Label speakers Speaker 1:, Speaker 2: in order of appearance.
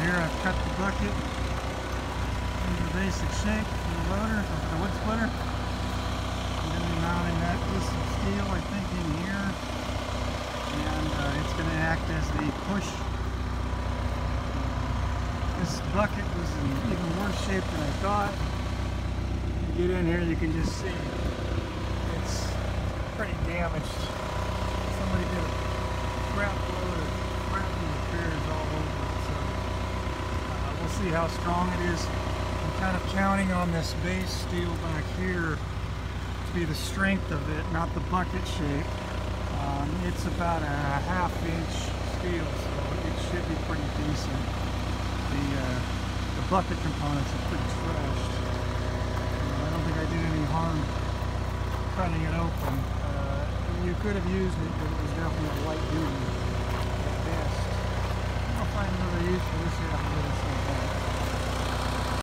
Speaker 1: here I've cut the bucket into the basic shape for the loader, or for the wood splitter. I'm going to be mounting that piece of steel, I think, in here, and it's going to act as the push. This bucket was in even worse shape than I thought. You get in here, you can just see it's pretty damaged. Somebody did a crap load of crappy repairs all over it, so we'll see how strong it is. I'm kind of counting on this base steel back here to be the strength of it, not the bucket shape. It's about a ½ inch steel, so it should be pretty decent. The bucket components are pretty trashed. I don't think I did any harm cutting it open. You could have used it, but it was definitely light duty at best. I'll find another use for this.